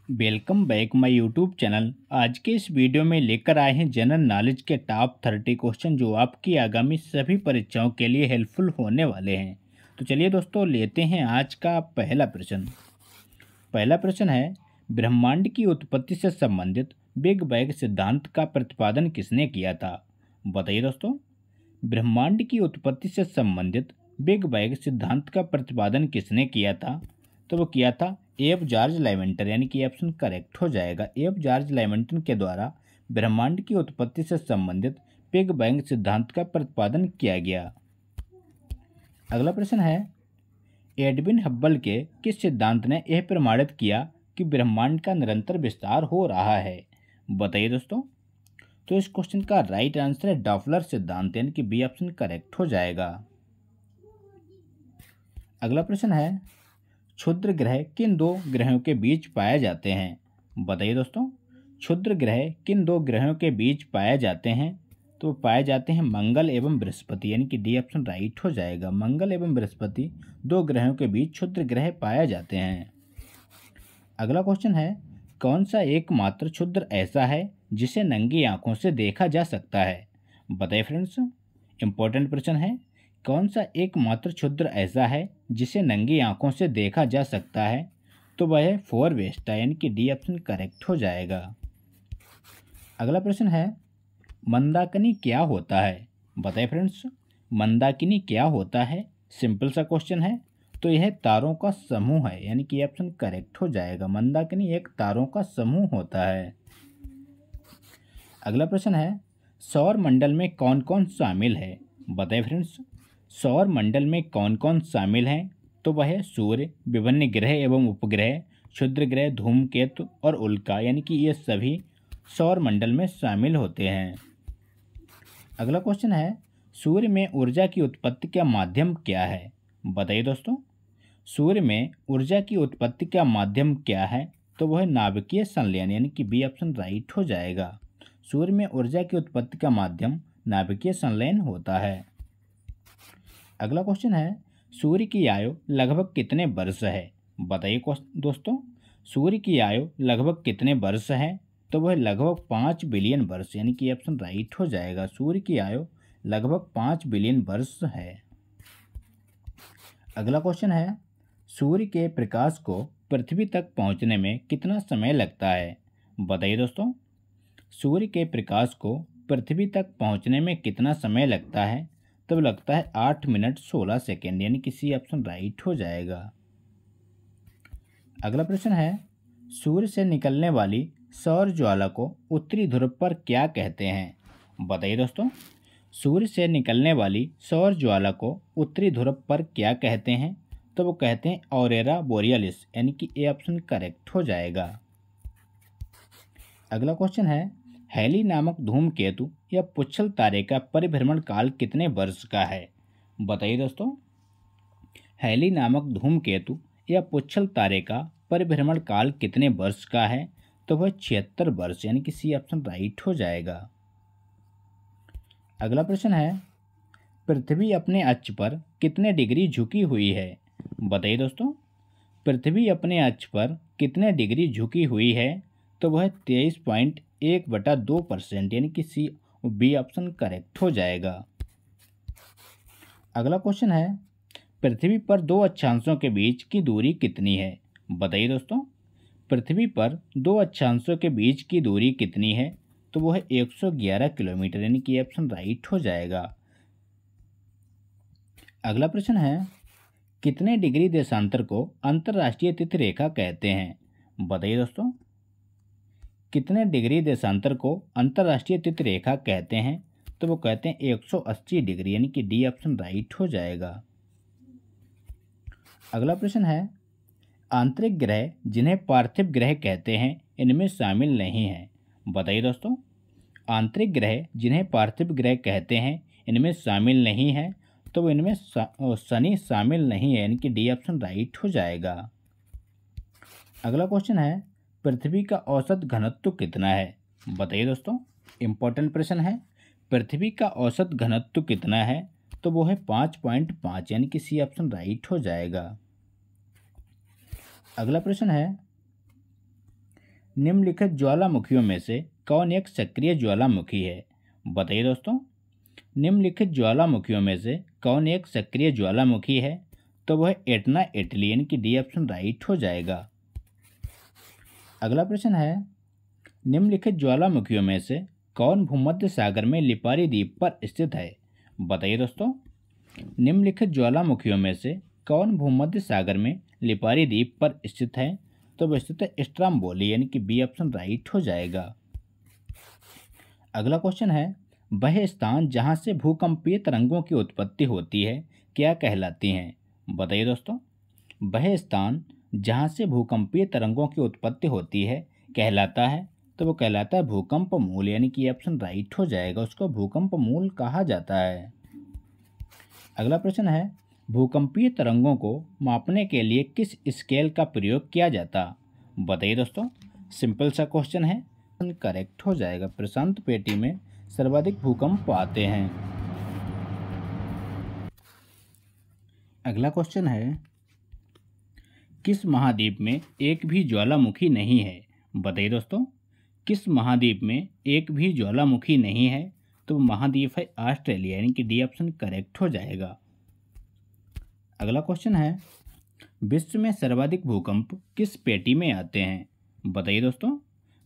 Welcome back my YouTube channel. आज के इस वीडियो में लेकर आए हैं जनरल नॉलेज के टॉप 30 क्वेश्चन जो आपकी आगामी सभी परीक्षाओं के लिए हेल्पफुल होने वाले हैं। तो चलिए दोस्तों लेते हैं आज का पहला प्रश्न। पहला प्रश्न है, ब्रह्मांड की उत्पत्ति से संबंधित बिग बैंग सिद्धांत का प्रतिपादन किसने किया था? बताइए दोस्तों, ब्रह्मांड की उत्पत्ति से संबंधित बिग बैंग सिद्धांत का प्रतिपादन किसने किया था? तो वो किया था एफ जॉर्ज लाइमेंटन, यानी कि ऑप्शन करेक्ट हो जाएगा। एफ जॉर्ज लाइमेंटन के द्वारा ब्रह्मांड की उत्पत्ति से संबंधित बिग बैंग सिद्धांत का प्रतिपादन किया गया। अगला प्रश्न है, एडविन हब्बल के किस सिद्धांत ने यह प्रमाणित किया कि ब्रह्मांड का निरंतर विस्तार हो रहा है? बताइए दोस्तों। तो इस क्वेश्चन का राइट आंसर है डॉपलर सिद्धांत, यानी कि बी ऑप्शन करेक्ट हो जाएगा। अगला प्रश्न है, क्षुद्र ग्रह किन दो ग्रहों के बीच पाए जाते हैं? बताइए दोस्तों, क्षुद्र ग्रह किन दो ग्रहों के बीच पाए जाते हैं? तो पाए जाते हैं मंगल एवं बृहस्पति, यानी कि डी ऑप्शन राइट हो जाएगा। मंगल एवं बृहस्पति दो ग्रहों के बीच क्षुद्र ग्रह पाए जाते हैं। अगला क्वेश्चन है, कौन सा एकमात्र क्षुद्र ऐसा है जिसे नंगी आंखों से देखा जा सकता है? बताइए फ्रेंड्स, इंपॉर्टेंट प्रश्न है। कौन सा एकमात्र क्षुद्र ऐसा है जिसे नंगी आंखों से देखा जा सकता है? तो वह है फोर वेस्टा, यानी कि डी ऑप्शन करेक्ट हो जाएगा। अगला प्रश्न है, मंदाकिनी क्या होता है? बताइए फ्रेंड्स, मंदाकिनी क्या होता है? सिंपल सा क्वेश्चन है। तो यह तारों का समूह है, यानी कि ऑप्शन करेक्ट हो जाएगा। मंदाकिनी एक तारों का समूह होता है। अगला प्रश्न है, सौर मंडल में कौन कौन शामिल है? बताइए फ्रेंड्स, सौर मंडल में कौन कौन शामिल हैं? तो वह है सूर्य, विभिन्न ग्रह एवं उपग्रह, क्षुद्र ग्रह, धूमकेतु और उल्का, यानी कि ये सभी सौर मंडल में शामिल होते हैं। अगला क्वेश्चन है, सूर्य में ऊर्जा की उत्पत्ति का माध्यम क्या है? बताइए दोस्तों, सूर्य में ऊर्जा की उत्पत्ति का माध्यम क्या है? तो वह है नाभिकीय संलयन, यानी कि बी ऑप्शन राइट हो जाएगा। सूर्य में ऊर्जा की उत्पत्ति का माध्यम नाभिकीय संलयन होता है। अगला क्वेश्चन है, सूर्य की आयु लगभग कितने वर्ष है? बताइए दोस्तों, सूर्य की आयु लगभग कितने वर्ष है? तो वह लगभग 5 बिलियन वर्ष, यानी कि ऑप्शन राइट हो जाएगा। सूर्य की आयु लगभग 5 बिलियन वर्ष है। अगला क्वेश्चन है, सूर्य के प्रकाश को पृथ्वी तक पहुंचने में कितना समय लगता है? बताइए दोस्तों, सूर्य के प्रकाश को पृथ्वी तक पहुंचने में कितना समय लगता है? तब लगता है 8 मिनट 16 सेकेंड, यानी कि सी ऑप्शन राइट हो जाएगा। अगला प्रश्न है, सूर्य से निकलने वाली सौर ज्वाला को उत्तरी ध्रुव पर क्या कहते हैं? बताइए दोस्तों, सूर्य से निकलने वाली सौर ज्वाला को उत्तरी ध्रुव पर क्या कहते हैं? तो वो कहते हैं ऑरेरा बोरियलिस, यानी कि ए ऑप्शन करेक्ट हो जाएगा। अगला क्वेश्चन है, हैली नामक धूमकेतु या पुच्छल तारे का परिभ्रमण काल कितने वर्ष का है? बताइए दोस्तों, हैली नामक धूमकेतु या पुच्छल तारे का परिभ्रमण काल कितने वर्ष का है? तो वह 76 वर्ष, यानी कि सी ऑप्शन राइट हो जाएगा। अगला प्रश्न है, पृथ्वी अपने अक्ष पर कितने डिग्री झुकी हुई है? बताइए दोस्तों, पृथ्वी अपने अक्ष पर कितने डिग्री झुकी हुई है? तो वह 23.1/2%, यानी कि सी बी ऑप्शन करेक्ट हो जाएगा। अगला क्वेश्चन है, पृथ्वी पर दो अक्षांशों के बीच की दूरी कितनी है? बताइए दोस्तों, पृथ्वी पर दो अक्षांशों के बीच की दूरी कितनी है? तो वो है 111 किलोमीटर, यानी कि ऑप्शन राइट हो जाएगा। अगला प्रश्न है, कितने डिग्री देशांतर को अंतर्राष्ट्रीय तिथि रेखा कहते हैं? बताइए दोस्तों, कितने डिग्री देशांतर को अंतर्राष्ट्रीय तिथि रेखा कहते हैं? तो वो कहते हैं 180 डिग्री, यानी कि डी ऑप्शन राइट हो जाएगा। अगला प्रश्न है, आंतरिक ग्रह जिन्हें पार्थिव ग्रह कहते हैं इनमें शामिल नहीं है? बताइए दोस्तों, आंतरिक ग्रह जिन्हें पार्थिव ग्रह कहते हैं इनमें शामिल नहीं है? तो इनमें शनि शामिल नहीं है, यानी कि डी ऑप्शन राइट हो जाएगा। अगला क्वेश्चन है, पृथ्वी का औसत घनत्व कितना है? बताइए दोस्तों, इंपॉर्टेंट प्रश्न है। पृथ्वी का औसत घनत्व कितना है? तो वो है 5.5, यानी कि सी ऑप्शन राइट हो जाएगा। अगला प्रश्न है, निम्नलिखित ज्वालामुखियों में से कौन एक सक्रिय ज्वालामुखी है? बताइए दोस्तों, निम्नलिखित ज्वालामुखियों में से कौन एक सक्रिय ज्वालामुखी है? तो वह एटना इटली, यानी कि डी ऑप्शन राइट हो जाएगा। अगला प्रश्न है, निम्नलिखित ज्वालामुखियों में से कौन भूमध्य सागर में लिपारी द्वीप पर स्थित है? बताइए दोस्तों, निम्नलिखित ज्वालामुखियों में से कौन भूमध्य सागर में लिपारी द्वीप पर स्थित है? तो वह स्थित है स्ट्रोम्बोली, यानी कि बी ऑप्शन राइट हो जाएगा। अगला क्वेश्चन है, वह स्थान जहां से भूकंपीय तरंगों की उत्पत्ति होती है क्या कहलाती हैं? बताइए दोस्तों, वह स्थान जहां से भूकंपीय तरंगों की उत्पत्ति होती है कहलाता है? तो वो कहलाता है भूकंप मूल, यानी कि ऑप्शन राइट हो जाएगा, उसको भूकंप मूल कहा जाता है। अगला प्रश्न है, भूकंपीय तरंगों को मापने के लिए किस स्केल का प्रयोग किया जाता? बताइए दोस्तों, सिंपल सा क्वेश्चन है, करेक्ट हो जाएगा। प्रशांत पेटी में सर्वाधिक भूकंप आते हैं। अगला क्वेश्चन है, किस महाद्वीप में एक भी ज्वालामुखी नहीं है? बताइए दोस्तों, किस महाद्वीप में एक भी ज्वालामुखी नहीं है? तो महाद्वीप है ऑस्ट्रेलिया, यानी कि डी ऑप्शन करेक्ट हो जाएगा। अगला क्वेश्चन है, विश्व में सर्वाधिक भूकंप किस पेटी में आते हैं? बताइए दोस्तों,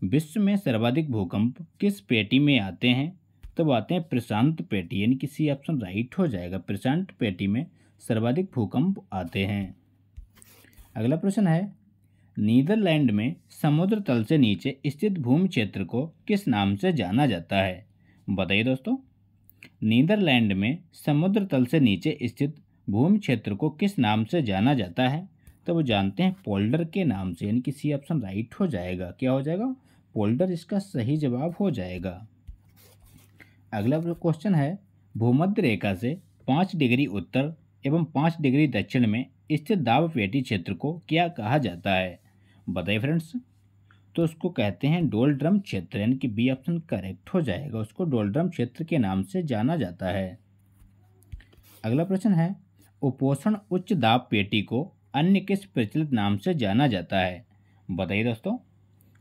विश्व में सर्वाधिक भूकंप किस पेटी में आते हैं? तो वो आते हैं प्रशांत पेटी, यानी कि सी ऑप्शन राइट हो जाएगा। प्रशांत पेटी में सर्वाधिक भूकंप आते हैं। अगला प्रश्न है, नीदरलैंड में समुद्र तल से नीचे स्थित भूमि क्षेत्र को किस नाम से जाना जाता है? बताइए दोस्तों, नीदरलैंड में समुद्र तल से नीचे स्थित भूमि क्षेत्र को किस नाम से जाना जाता है? तो वो जानते हैं पोल्डर के नाम से, यानी कि सी ऑप्शन राइट हो जाएगा। क्या हो जाएगा? पोल्डर इसका सही जवाब हो जाएगा। अगला क्वेश्चन है, भूमध्य रेखा से 5 डिग्री उत्तर एवं 5 डिग्री दक्षिण में स्थित दाब पेटी क्षेत्र को क्या कहा जाता है? बताइए फ्रेंड्स, तो उसको कहते हैं डोल्ड्रम क्षेत्र, यानी कि बी ऑप्शन करेक्ट हो जाएगा, उसको डोल्ड्रम क्षेत्र के नाम से जाना जाता है। अगला प्रश्न है, उपोषण उच्च दाब पेटी को अन्य किस प्रचलित नाम से जाना जाता है? बताइए दोस्तों,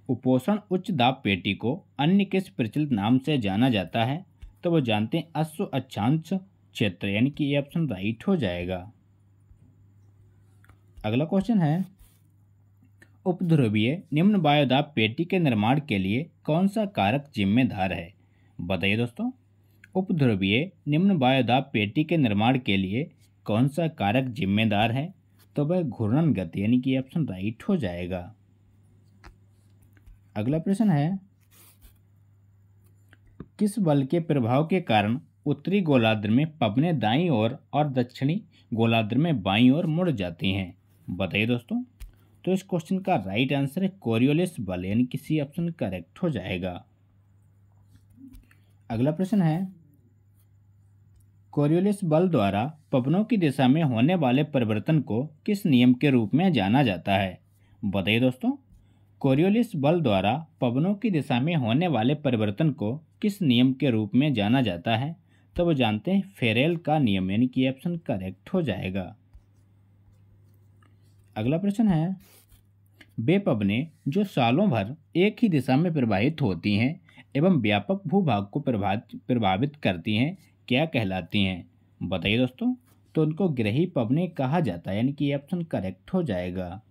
उपोषण उच्च दाब पेटी को अन्य किस प्रचलित नाम से जाना जाता है? तो वो जानते हैं अश्व अक्षांश क्षेत्र, यानी कि ये ऑप्शन राइट हो जाएगा। अगला क्वेश्चन है, उपध्रुवीय निम्न वायुदाब पेटी के निर्माण के लिए कौन सा कारक जिम्मेदार है? बताइए दोस्तों, उपध्रुवीय निम्न वायुदाब पेटी के निर्माण के लिए कौन सा कारक जिम्मेदार है? तो वह घूर्णन गति, यानी कि ऑप्शन राइट हो जाएगा। अगला प्रश्न है, किस बल के प्रभाव के कारण उत्तरी गोलार्ध में पवनें दाईं ओर और दक्षिणी गोलार्ध में बाईं ओर मुड़ जाती हैं? बताइए दोस्तों, तो इस क्वेश्चन का राइट आंसर है कोरियोलिस बल, यानी कि सी ऑप्शन करेक्ट हो जाएगा। अगला प्रश्न है, कोरियोलिस बल द्वारा पवनों की दिशा में होने वाले परिवर्तन को किस नियम के रूप में जाना जाता है? बताइए दोस्तों, कोरियोलिस बल द्वारा पवनों की दिशा में होने वाले परिवर्तन को किस नियम के रूप में जाना जाता है? तो वो जानते हैं फेरेल का नियम, यानी कि ऑप्शन करेक्ट हो जाएगा। अगला प्रश्न है, वे पवनें जो सालों भर एक ही दिशा में प्रवाहित होती हैं एवं व्यापक भूभाग को प्रभावित करती हैं क्या कहलाती हैं? बताइए दोस्तों, तो उनको ग्रही पवनें कहा जाता है, यानी कि ऑप्शन करेक्ट हो जाएगा।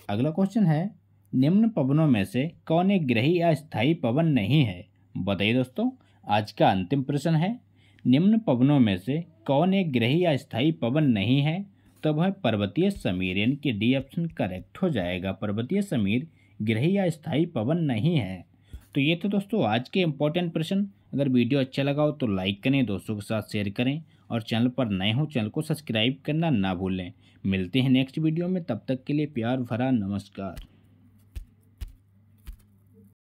अगला क्वेश्चन है, निम्न पवनों में से कौन एक ग्रही या स्थायी पवन नहीं है? बताइए दोस्तों, आज का अंतिम प्रश्न है, निम्न पवनों में से कौन एक ग्रही या स्थायी पवन नहीं है? तो वह पर्वतीय समीर, यानी कि डी ऑप्शन करेक्ट हो जाएगा। पर्वतीय समीर ग्रही या स्थायी पवन नहीं है। तो ये तो दोस्तों आज के इंपॉर्टेंट प्रश्न। अगर वीडियो अच्छा लगा हो तो लाइक करें, दोस्तों के साथ शेयर करें और चैनल पर नए हो चैनल को सब्सक्राइब करना ना भूलें। मिलते हैं नेक्स्ट वीडियो में, तब तक के लिए प्यार भरा नमस्कार।